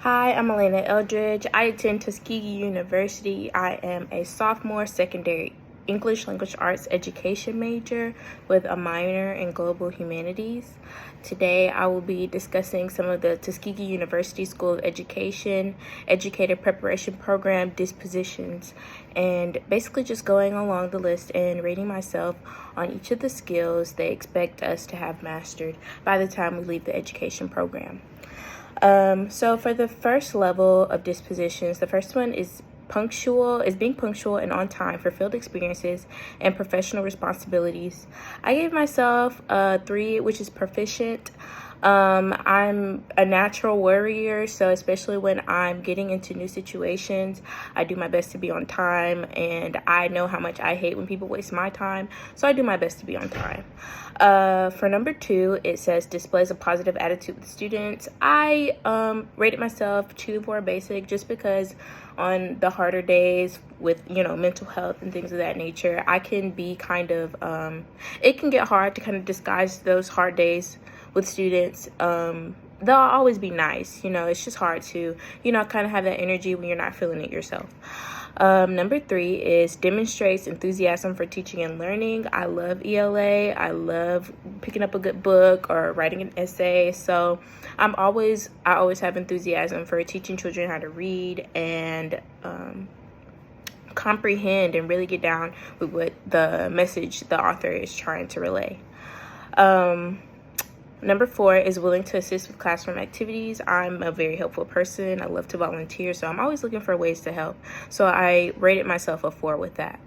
Hi, I'm Elena Eldridge. I attend Tuskegee University. I am a sophomore secondary English language arts education major with a minor in global humanities. Today, I will be discussing some of the Tuskegee University School of Education Educator Preparation Program dispositions, and basically just going along the list and rating myself on each of the skills they expect us to have mastered by the time we leave the education program. So for the first level of dispositions, the first one is being punctual and on time for field experiences and professional responsibilities. I gave myself a 3, which is proficient. I'm a natural worrier, so especially when I'm getting into new situations, I do my best to be on time, and I know how much I hate when people waste my time, so I do my best to be on time. For number 2, it says displays a positive attitude with students. I rated myself 2 for basic, just because on the harder days with mental health and things of that nature, I can be kind of it can get hard to kind of disguise those hard days with students. They'll always be nice, it's just hard to kind of have that energy when you're not feeling it yourself. Number 3 is demonstrates enthusiasm for teaching and learning. I love ELA. I love picking up a good book or writing an essay. So I always have enthusiasm for teaching children how to read and comprehend and really get down with what the message the author is trying to relay. Number 4 is willing to assist with classroom activities. I'm a very helpful person. I love to volunteer, so I'm always looking for ways to help. So I rated myself a 4 with that.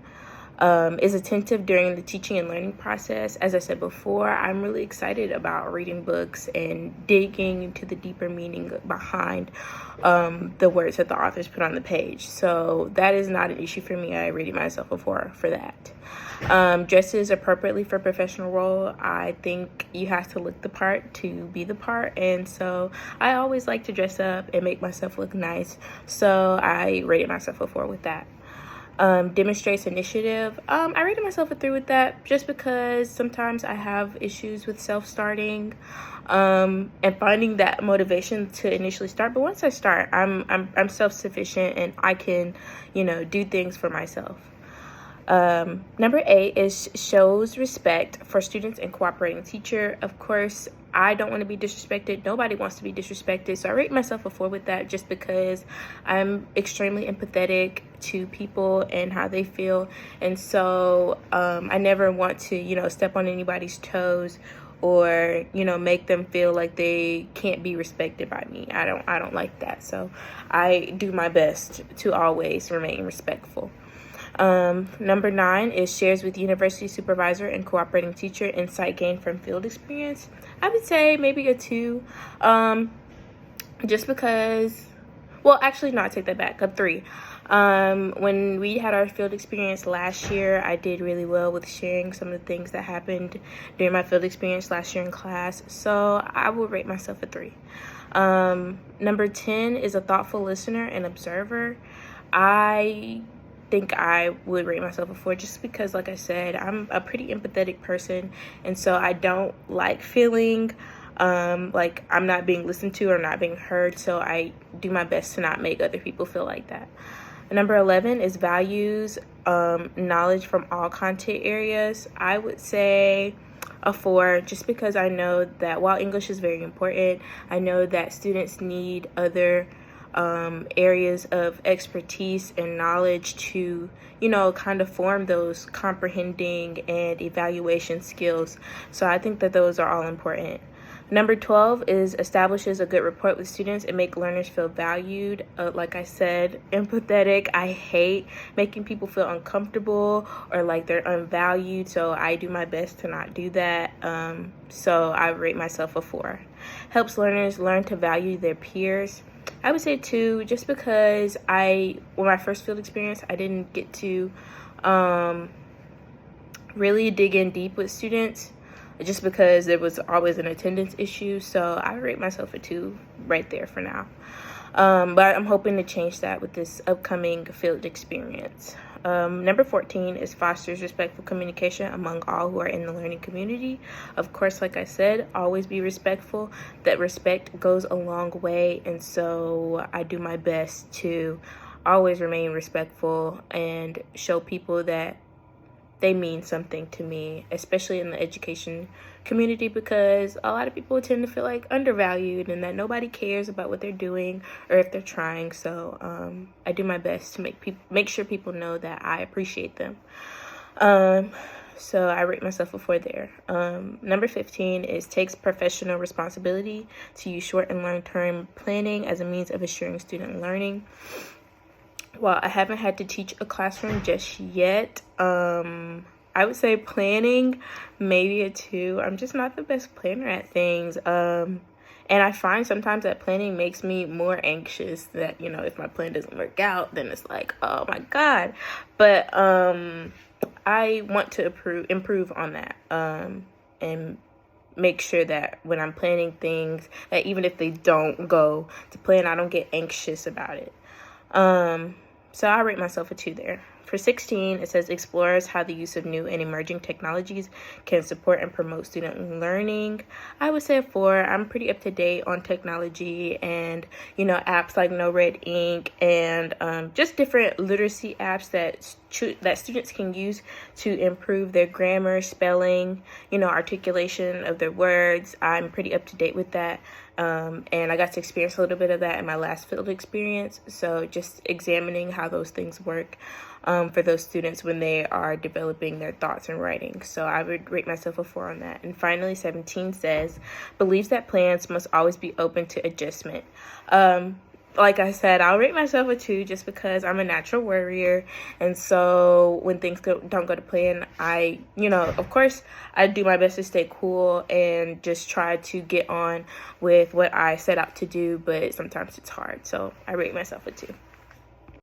Is attentive during the teaching and learning process. As I said before, I'm really excited about reading books and digging into the deeper meaning behind the words that the authors put on the page. So that is not an issue for me. I rated myself a 4 for that. Dresses appropriately for professional role. I think you have to look the part to be the part, and so I always like to dress up and make myself look nice, so I rated myself a 4 with that. Demonstrates initiative. I rated myself a 3 with that, just because sometimes I have issues with self-starting and finding that motivation to initially start. But once I start, I'm self-sufficient and I can do things for myself. Number 8 is shows respect for students and cooperating teacher. Of course, I don't want to be disrespected. Nobody wants to be disrespected. So I rate myself a 4 with that, just because I'm extremely empathetic to people and how they feel. And so I never want to, step on anybody's toes or, make them feel like they can't be respected by me. I don't like that. So I do my best to always remain respectful. Number 9 is shares with university supervisor and cooperating teacher insight gained from field experience. I would say maybe a 2, just because, well, actually, no, I take that back, a 3. When we had our field experience last year, I did really well with sharing some of the things that happened during my field experience last year in class, so I would rate myself a 3. Number 10 is a thoughtful listener and observer. I think I would rate myself a 4, just because, like I said, I'm a pretty empathetic person, and so I don't like feeling like I'm not being listened to or not being heard, so I do my best to not make other people feel like that. Number 11 is values knowledge from all content areas. I would say a 4, just because I know that while English is very important, I know that students need other areas of expertise and knowledge to kind of form those comprehending and evaluation skills. So I think that those are all important. Number 12 is establishes a good rapport with students and make learners feel valued. Like I said, empathetic. I hate making people feel uncomfortable or like they're unvalued, so I do my best to not do that. So I rate myself a 4. Helps learners learn to value their peers. I would say 2, just because when my first field experience, I didn't get to really dig in deep with students, just because there was always an attendance issue. So I rate myself a 2 right there for now. But I'm hoping to change that with this upcoming field experience. Number 14 is fosters respectful communication among all who are in the learning community. Of course, like I said, always be respectful. That respect goes a long way, and so I do my best to always remain respectful and show people that they mean something to me, especially in the education community, because a lot of people tend to feel like undervalued and that nobody cares about what they're doing or if they're trying. So I do my best to make sure people know that I appreciate them. So I rate myself a 4 there. Number 15 is takes professional responsibility to use short and long-term planning as a means of assuring student learning. While I haven't had to teach a classroom just yet, I would say planning, maybe a 2. I'm just not the best planner at things. And I find sometimes that planning makes me more anxious that, you know, if my plan doesn't work out, then it's like, oh my God. But I want to improve on that and make sure that when I'm planning things, that even if they don't go to plan, I don't get anxious about it. So I rate myself a 2 there. For 16, it says explores how the use of new and emerging technologies can support and promote student learning. I would say a 4. I'm pretty up to date on technology and, you know, apps like No Red Ink and just different literacy apps that students can use to improve their grammar, spelling, you know, articulation of their words. I'm pretty up to date with that. And I got to experience a little bit of that in my last field experience. So just examining how those things work for those students when they are developing their thoughts and writing. So I would rate myself a 4 on that. And finally, 17 says, believes that plans must always be open to adjustment. Like I said, I'll rate myself a 2 just because I'm a natural worrier. And so when things don't go to plan, of course, I do my best to stay cool and just try to get on with what I set out to do. But sometimes it's hard. So I rate myself a 2.